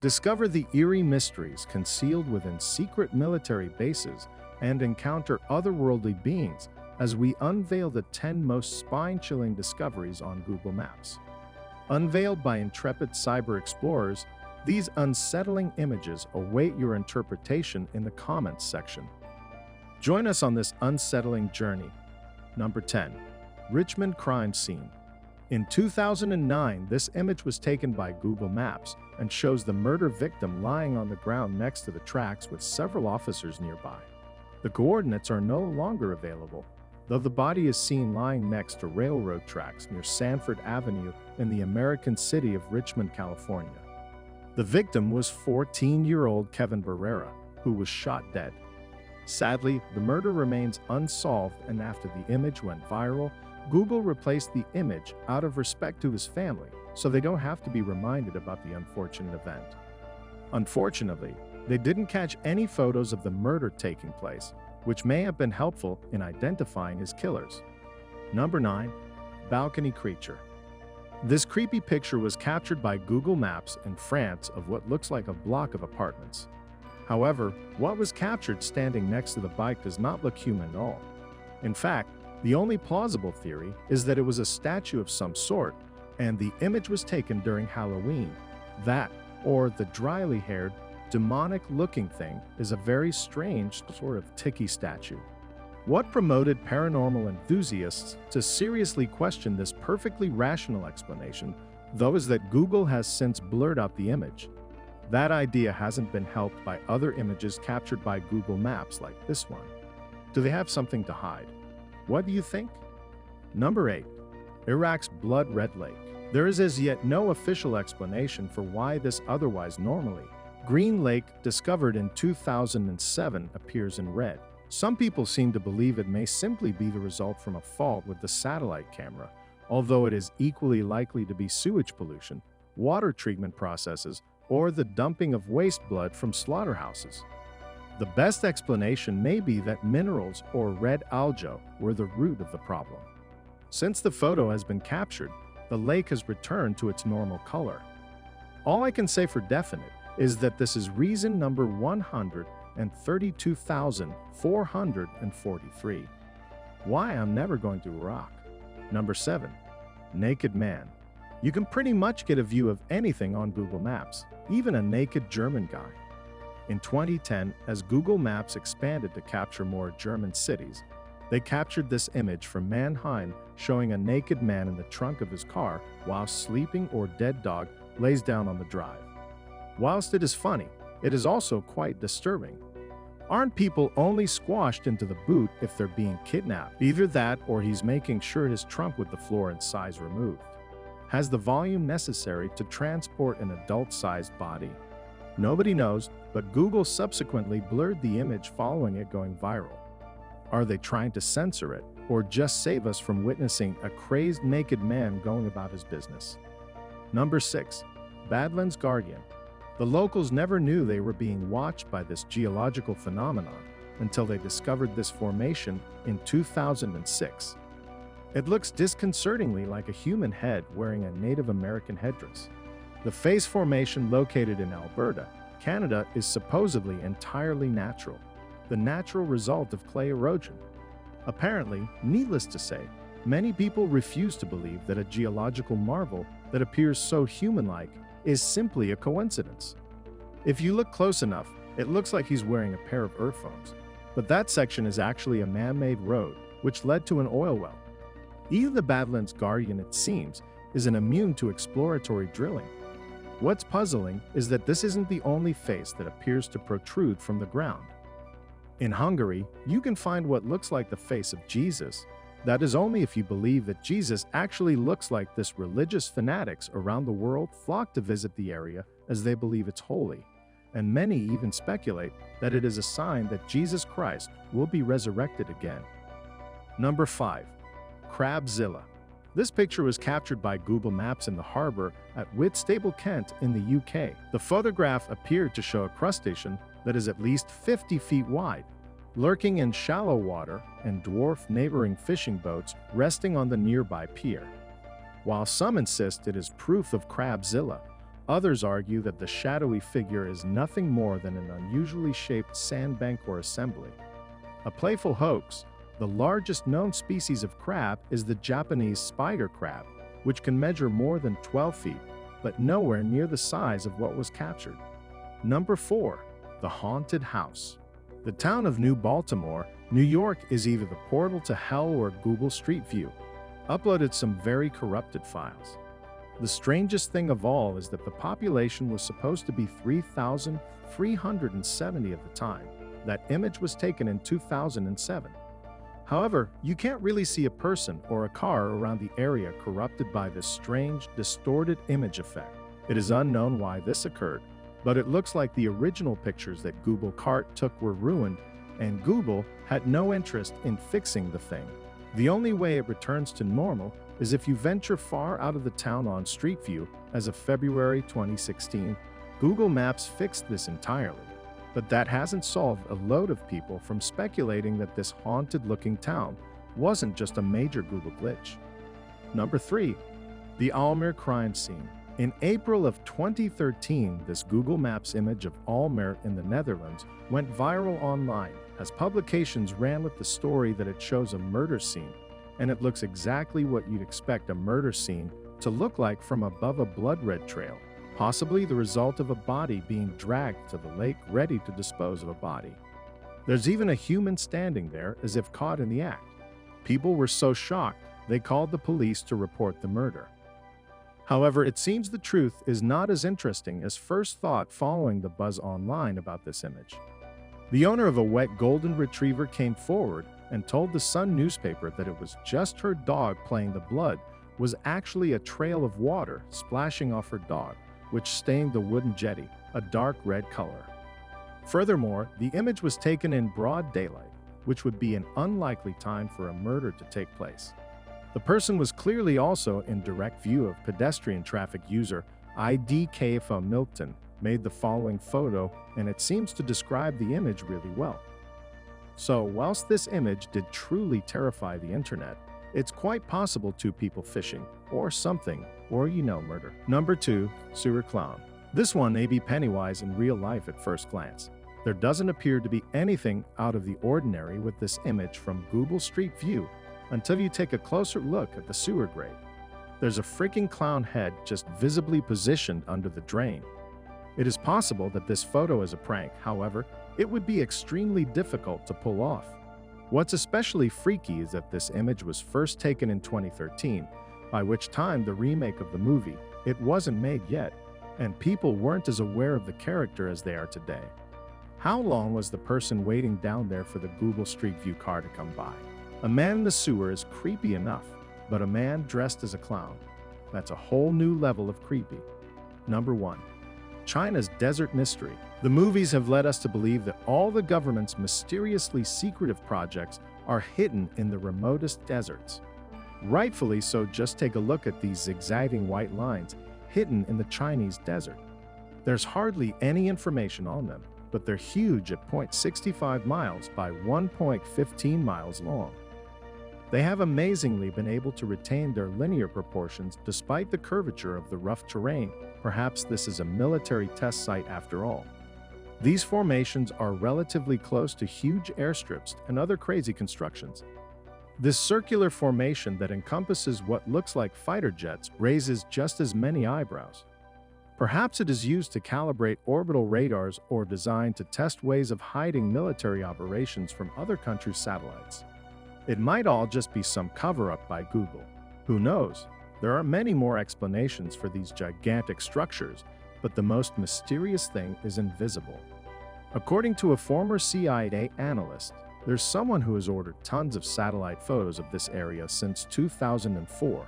Discover the eerie mysteries concealed within secret military bases and encounter otherworldly beings as we unveil the 10 most spine-chilling discoveries on Google Maps. Unveiled by intrepid cyber explorers, these unsettling images await your interpretation in the comments section. Join us on this unsettling journey. Number 10. Richmond crime scene. In 2009, this image was taken by Google Maps and shows the murder victim lying on the ground next to the tracks with several officers nearby. The coordinates are no longer available, though the body is seen lying next to railroad tracks near Sanford Avenue in the American city of Richmond, California. The victim was 14-year-old Kevin Barrera, who was shot dead. Sadly, the murder remains unsolved, and after the image went viral, Google replaced the image out of respect to his family, so they don't have to be reminded about the unfortunate event. Unfortunately, they didn't catch any photos of the murder taking place, which may have been helpful in identifying his killers. Number 9. Balcony creature. This creepy picture was captured by Google Maps in France of what looks like a block of apartments. However, what was captured standing next to the bike does not look human at all. In fact, the only plausible theory is that it was a statue of some sort, and the image was taken during Halloween. That, or the dryly haired, demonic-looking thing, is a very strange sort of tiki statue. What promoted paranormal enthusiasts to seriously question this perfectly rational explanation, though, is that Google has since blurred out the image. That idea hasn't been helped by other images captured by Google Maps like this one. Do they have something to hide? What do you think? Number 8. Iraq's Blood Red Lake. There is as yet no official explanation for why this otherwise normally green lake discovered in 2007 appears in red. Some people seem to believe it may simply be the result from a fault with the satellite camera, although it is equally likely to be sewage pollution, water treatment processes, or the dumping of waste blood from slaughterhouses. The best explanation may be that minerals or red algae were the root of the problem. Since the photo has been captured, the lake has returned to its normal color. All I can say for definite is that this is reason number 132,443. Why I'm never going to Iraq. Number 7. Naked man. You can pretty much get a view of anything on Google Maps, even a naked German guy. In 2010, as Google Maps expanded to capture more German cities, they captured this image from Mannheim showing a naked man in the trunk of his car while sleeping or dead dog lays down on the drive. Whilst it is funny, it is also quite disturbing. Aren't people only squashed into the boot if they're being kidnapped? Either that or he's making sure his trunk with the floor and size removed has the volume necessary to transport an adult-sized body. Nobody knows, but Google subsequently blurred the image following it going viral. Are they trying to censor it, or just save us from witnessing a crazed naked man going about his business? Number 6. Badland's Guardian. The locals never knew they were being watched by this geological phenomenon until they discovered this formation in 2006. It looks disconcertingly like a human head wearing a Native American headdress. The face formation located in Alberta, Canada, is supposedly entirely natural, the natural result of clay erosion. Apparently, needless to say, many people refuse to believe that a geological marvel that appears so human-like is simply a coincidence. If you look close enough, it looks like he's wearing a pair of earphones, but that section is actually a man-made road which led to an oil well. Even the Badland's Guardian, it seems, isn't immune to exploratory drilling. What's puzzling is that this isn't the only face that appears to protrude from the ground. In Hungary, you can find what looks like the face of Jesus. That is only if you believe that Jesus actually looks like this. Religious fanatics around the world flock to visit the area as they believe it's holy, and many even speculate that it is a sign that Jesus Christ will be resurrected again. Number 5. Zilla. This picture was captured by Google Maps in the harbor at Whitstable, Kent in the UK. The photograph appeared to show a crustacean that is at least 50 feet wide, lurking in shallow water and dwarf neighboring fishing boats resting on the nearby pier. While some insist it is proof of Zilla, Others argue that the shadowy figure is nothing more than an unusually shaped sandbank or assembly. A playful hoax. The largest known species of crab is the Japanese spider crab, which can measure more than 12 feet, but nowhere near the size of what was captured. Number 4. The Haunted House. The town of New Baltimore, New York is either the portal to hell or Google Street View uploaded some very corrupted files. The strangest thing of all is that the population was supposed to be 3,370 at the time. That image was taken in 2007. However, you can't really see a person or a car around the area corrupted by this strange, distorted image effect. It is unknown why this occurred, but it looks like the original pictures that Google Cart took were ruined, and Google had no interest in fixing the thing. The only way it returns to normal is if you venture far out of the town on Street View. As of February 2016, Google Maps fixed this entirely. But that hasn't solved a load of people from speculating that this haunted-looking town wasn't just a major Google glitch. Number 3. The Almere crime scene. In April of 2013, this Google Maps image of Almere in the Netherlands went viral online as publications ran with the story that it shows a murder scene, and it looks exactly what you'd expect a murder scene to look like from above a blood-red trail, possibly the result of a body being dragged to the lake ready to dispose of a body. There's even a human standing there as if caught in the act. People were so shocked, they called the police to report the murder. However, it seems the truth is not as interesting as first thought following the buzz online about this image. The owner of a wet golden retriever came forward and told the Sun newspaper that it was just her dog playing. The blood was actually a trail of water splashing off her dog, which stained the wooden jetty a dark red color. Furthermore, the image was taken in broad daylight, which would be an unlikely time for a murder to take place. The person was clearly also in direct view of pedestrian traffic user IDKFO Milton made the following photo, and it seems to describe the image really well. So, whilst this image did truly terrify the internet, it's quite possible two people fishing, or something, or murder. Number 2. Sewer Clown. This one may be Pennywise in real life at first glance. There doesn't appear to be anything out of the ordinary with this image from Google Street View until you take a closer look at the sewer grate. There's a freaking clown head just visibly positioned under the drain. It is possible that this photo is a prank, however, it would be extremely difficult to pull off. What's especially freaky is that this image was first taken in 2013, by which time the remake of the movie, it wasn't made yet, and people weren't as aware of the character as they are today. How long was the person waiting down there for the Google Street View car to come by? A man in the sewer is creepy enough, but a man dressed as a clown, that's a whole new level of creepy. Number 1. China's desert mystery. The movies have led us to believe that all the government's mysteriously secretive projects are hidden in the remotest deserts. Rightfully so, just take a look at these zigzagging white lines hidden in the Chinese desert. There's hardly any information on them, but they're huge at 0.65 miles by 1.15 miles long. They have amazingly been able to retain their linear proportions despite the curvature of the rough terrain. Perhaps this is a military test site after all. These formations are relatively close to huge airstrips and other crazy constructions. This circular formation that encompasses what looks like fighter jets raises just as many eyebrows. Perhaps it is used to calibrate orbital radars or designed to test ways of hiding military operations from other countries' satellites. It might all just be some cover-up by Google. Who knows? There are many more explanations for these gigantic structures, but the most mysterious thing is invisible. According to a former CIA analyst, there's someone who has ordered tons of satellite photos of this area since 2004.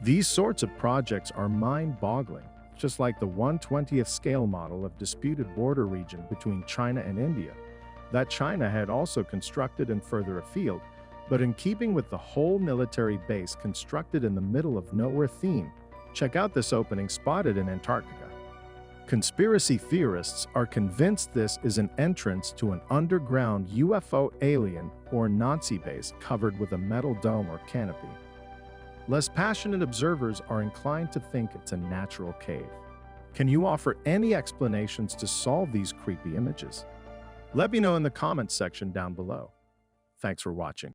These sorts of projects are mind-boggling, just like the 1/20th scale model of disputed border region between China and India, that China had also constructed and further afield, but in keeping with the whole military base constructed in the middle of nowhere theme. Check out this opening spotted in Antarctica. Conspiracy theorists are convinced this is an entrance to an underground UFO alien or Nazi base covered with a metal dome or canopy. Less passionate observers are inclined to think it's a natural cave. Can you offer any explanations to solve these creepy images? Let me know in the comments section down below. Thanks for watching.